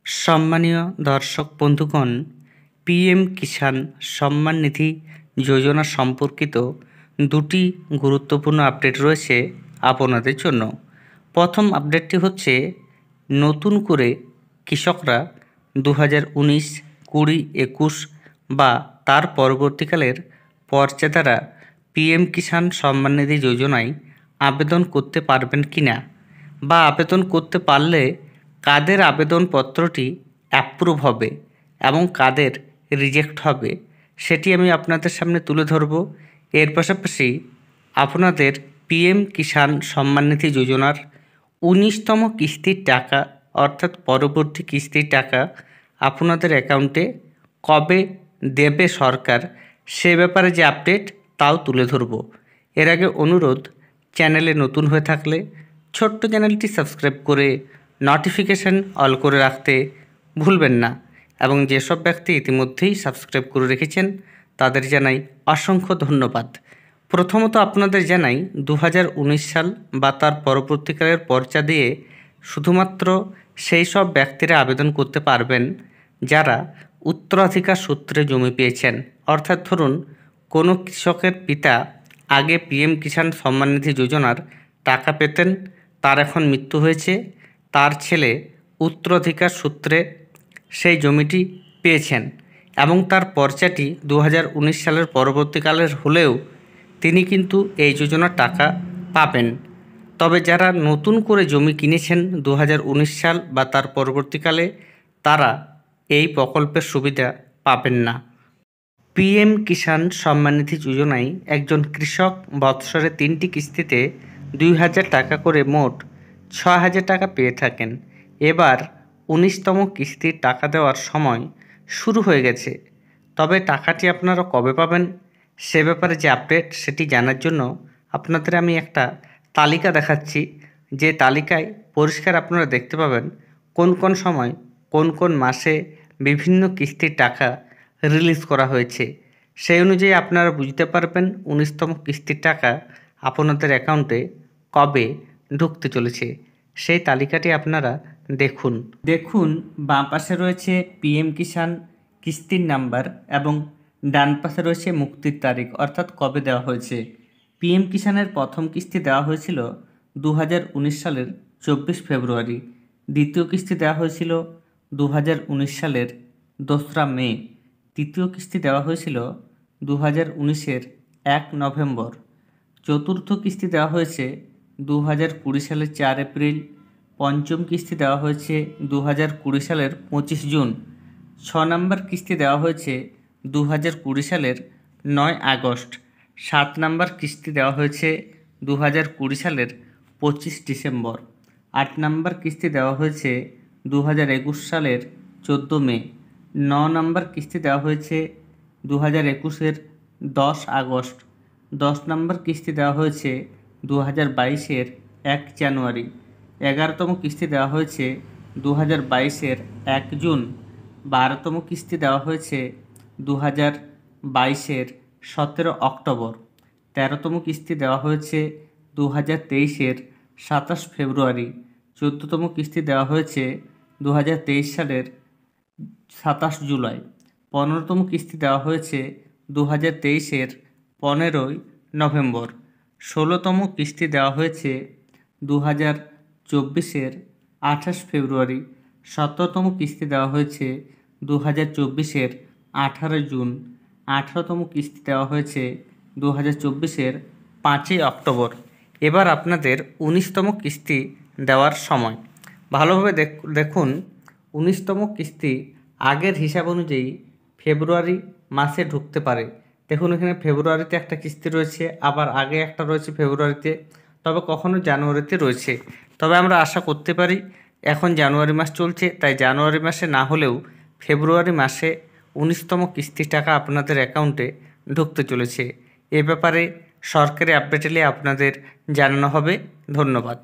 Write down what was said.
সম্মানীয় দর্শক বন্ধুগণ, পিএম কিষাণ সম্মান নিধি যোজনা সম্পর্কিত দুটি গুরুত্বপূর্ণ আপডেট রয়েছে আপনাদের জন্য। প্রথম আপডেটটি হচ্ছে, নতুন করে কৃষকরা 2019, 20, 21 বা তার পরবর্তীকালের পর্যাদারা পিএম কিষাণ সম্মান নিধি যোজনায় আবেদন করতে পারবেন কি না, বা আবেদন করতে পারলে কাদের আবেদনপত্রটি অ্যাপ্রুভ হবে এবং কাদের রিজেক্ট হবে, সেটি আমি আপনাদের সামনে তুলে ধরব। এর পাশাপাশি আপনাদের পিএম কিষাণ সম্মান নিধি যোজনার 19তম কিস্তির টাকা অর্থাৎ পরবর্তী কিস্তির টাকা আপনাদের অ্যাকাউন্টে কবে দেবে সরকার, সে ব্যাপারে যে আপডেট তাও তুলে ধরব। এর আগে অনুরোধ, চ্যানেলে নতুন হয়ে থাকলে ছোট্ট চ্যানেলটি সাবস্ক্রাইব করে নোটিফিকেশান অল করে রাখতে ভুলবেন না, এবং যেসব ব্যক্তি ইতিমধ্যেই সাবস্ক্রাইব করে রেখেছেন তাদের জানাই অসংখ্য ধন্যবাদ। প্রথমত আপনাদের জানাই, 2019 সাল বা তার পরবর্তীকালের পর্চা দিয়ে শুধুমাত্র সেই সব ব্যক্তিরা আবেদন করতে পারবেন যারা উত্তরাধিকার সূত্রে জমি পেয়েছেন। অর্থাৎ ধরুন, কোনো কৃষকের পিতা আগে পিএম কিষাণ সম্মান নিধি যোজনার টাকা পেতেন, তার এখন মৃত্যু হয়েছে, তার ছেলে উত্তরাধিকার সূত্রে সেই জমিটি পেয়েছেন এবং তার পর্চাটি 2019 সালের পরবর্তীকালের হলেও তিনি কিন্তু এই যোজনার টাকা পাবেন। তবে যারা নতুন করে জমি কিনেছেন 2019 সাল বা তার পরবর্তীকালে, তারা এই প্রকল্পের সুবিধা পাবেন না। পিএম কিষাণ সম্মান নিধি যোজনায় একজন কৃষক বৎসরে 3টি কিস্তিতে 2000 টাকা করে মোট 6000 টাকা পেয়ে থাকেন। এবার 19তম কিস্তির টাকা দেওয়ার সময় শুরু হয়ে গেছে। তবে টাকাটি আপনারা কবে পাবেন সে ব্যাপারে যে আপডেট, সেটি জানার জন্য আপনাদের আমি একটা তালিকা দেখাচ্ছি। যে তালিকায় পরিষ্কার আপনারা দেখতে পাবেন কোন কোন সময় কোন কোন মাসে বিভিন্ন কিস্তির টাকা রিলিজ করা হয়েছে। সেই অনুযায়ী আপনারা বুঝতে পারবেন 19তম কিস্তির টাকা আপনাদের অ্যাকাউন্টে কবে ঢুকতে চলেছে। সেই তালিকাটি আপনারা দেখুন বাম পাশে রয়েছে পিএম কিষাণ কিস্তির নাম্বার এবং ডান পাশে রয়েছে মুক্তির তারিখ, অর্থাৎ কবে দেওয়া হয়েছে। পিএম কিষাণের প্রথম কিস্তি দেওয়া হয়েছিল 2019 সালের 24 ফেব্রুয়ারি, দ্বিতীয় কিস্তি দেওয়া হয়েছিল 2019 সালের 2রা মে, তৃতীয় কিস্তি দেওয়া হয়েছিল 2019-এর 1 নভেম্বর, চতুর্থ কিস্তি দেওয়া হয়েছে 2020 সালের 4 এপ্রিল, পঞ্চম কিস্তি দেওয়া হয়েছে 2020 সালের 25 জুন, 6 নম্বর কিস্তি দেওয়া হয়েছে 2020 সালের 9 আগস্ট, 7 নম্বর কিস্তি দেওয়া হয়েছে 2020 সালের 25 ডিসেম্বর, 8 নম্বর কিস্তি দেওয়া হয়েছে 2021 সালের 14 মে, 9 নম্বর কিস্তি দেওয়া হয়েছে 2021-এর 10 আগস্ট, 10 নম্বর কিস্তি দেওয়া হয়েছে 2022-এর 1 জানুয়ারি, 11তম কিস্তি দেওয়া হয়েছে 2022-এর 1 জুন, 12তম কিস্তি দেওয়া হয়েছে 2022-এর 17 অক্টোবর, 13তম কিস্তি দেওয়া হয়েছে 2023-এর 27 ফেব্রুয়ারি, 14তম কিস্তি দেওয়া হয়েছে 2023 সালের 27 জুলাই, 15তম কিস্তি দেওয়া হয়েছে 2023-এর 15 নভেম্বর, 16তম কিস্তি দেওয়া হয়েছে 2024-এর 28 ফেব্রুয়ারি, 17তম কিস্তি দেওয়া হয়েছে 2024-এর 18 জুন, 18তম কিস্তি দেওয়া হয়েছে 2024-এর 5 অক্টোবর। এবার আপনাদের 19তম কিস্তি দেওয়ার সময়। ভালোভাবে দেখুন, 19তম কিস্তি আগের হিসাব অনুযায়ী ফেব্রুয়ারি মাসে ঢুকতে পারে। দেখুন, এখানে ফেব্রুয়ারিতে একটা কিস্তি রয়েছে, আবার আগে একটা রয়েছে ফেব্রুয়ারিতে, তবে কখনো জানুয়ারিতে রয়েছে। তবে আমরা আশা করতে পারি, এখন জানুয়ারি মাস চলছে, তাই জানুয়ারি মাসে না হলেও ফেব্রুয়ারি মাসে 19তম কিস্তির টাকা আপনাদের অ্যাকাউন্টে ঢুকতে চলেছে। এ ব্যাপারে সরকারি আপডেট এলে আপনাদের জানানো হবে। ধন্যবাদ।